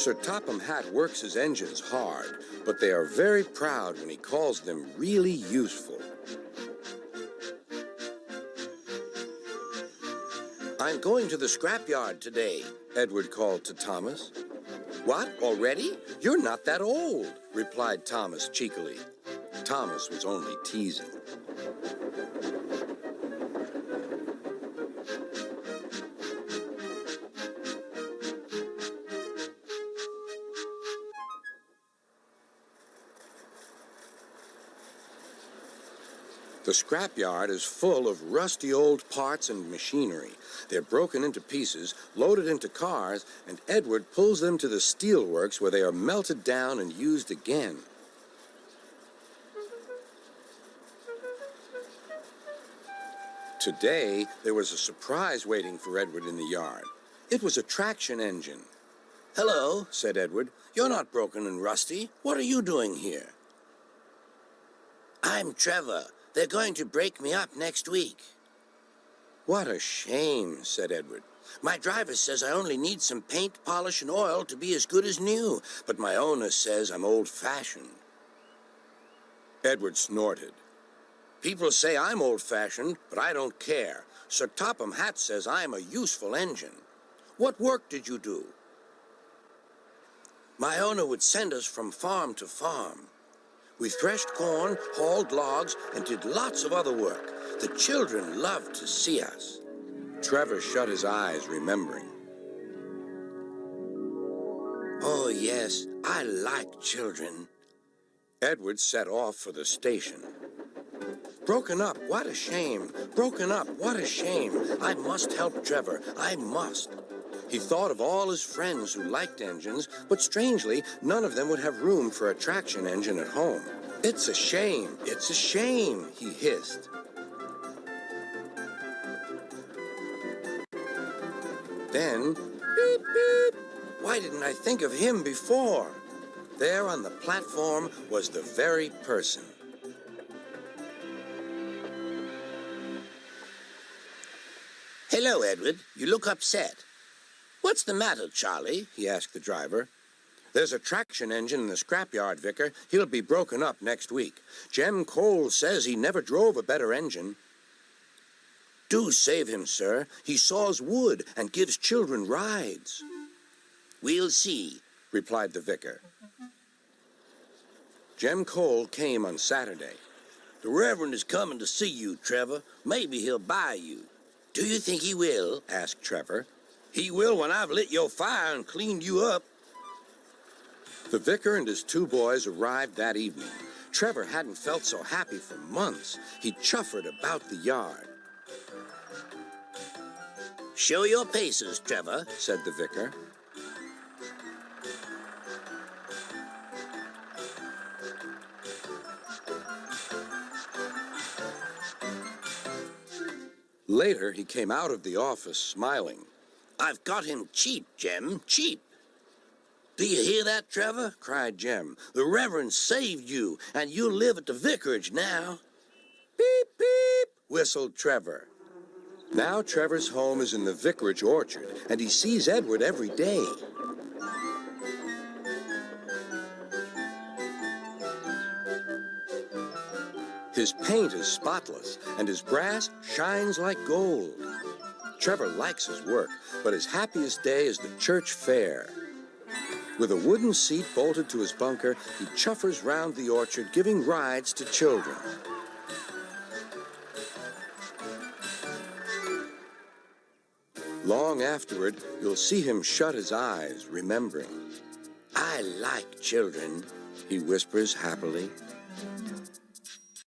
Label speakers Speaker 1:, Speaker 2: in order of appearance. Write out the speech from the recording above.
Speaker 1: Sir Topham Hatt works his engines hard, but they are very proud when he calls them really useful. "I'm going to the scrapyard today," Edward called to Thomas. "What, already? You're not that old," replied Thomas cheekily. Thomas was only teasing. The scrapyard is full of rusty old parts and machinery. They're broken into pieces, loaded into cars, and Edward pulls them to the steelworks where they are melted down and used again. Today, there was a surprise waiting for Edward in the yard. It was a traction engine. "Hello," said Edward. "You're not broken and rusty. What are you doing here?" "I'm Trevor. They're going to break me up next week." "What a shame," said Edward. "My driver says I only need some paint, polish, and oil to be as good as new, but my owner says I'm old-fashioned." Edward snorted. "People say I'm old-fashioned, but I don't care. Sir Topham Hatt says I'm a useful engine. What work did you do?" "My owner would send us from farm to farm. We threshed corn, hauled logs, and did lots of other work. The children loved to see us." Trevor shut his eyes, remembering. "Oh, yes, I like children." Edward set off for the station. "Broken up, what a shame. Broken up, what a shame. I must help Trevor, I must." He thought of all his friends who liked engines, but strangely, none of them would have room for a traction engine at home. "It's a shame, it's a shame," he hissed. Then, beep, beep. Why didn't I think of him before? There on the platform was the very person. "Hello, Edward. You look upset." "What's the matter, Charlie?" he asked the driver. "There's a traction engine in the scrapyard, Vicar. He'll be broken up next week. Jem Cole says he never drove a better engine." "Do save him, sir. He saws wood and gives children rides." "We'll see," replied the vicar. Jem Cole came on Saturday. "The Reverend is coming to see you, Trevor. Maybe he'll buy you." "Do you think he will?" asked Trevor. "He will when I've lit your fire and cleaned you up." The vicar and his two boys arrived that evening. Trevor hadn't felt so happy for months. He chuffered about the yard. "Show your paces, Trevor," said the vicar. Later, he came out of the office smiling. "I've got him cheap, Jem, cheap." "Do you hear that, Trevor?" cried Jem. "The Reverend saved you, and you'll live at the vicarage now." "Beep, beep," whistled Trevor. Now Trevor's home is in the vicarage orchard, and he sees Edward every day. His paint is spotless, and his brass shines like gold. Trevor likes his work, but his happiest day is the church fair. With a wooden seat bolted to his bunker, he chuffers round the orchard, giving rides to children. Long afterward, you'll see him shut his eyes, remembering. "I like children," he whispers happily.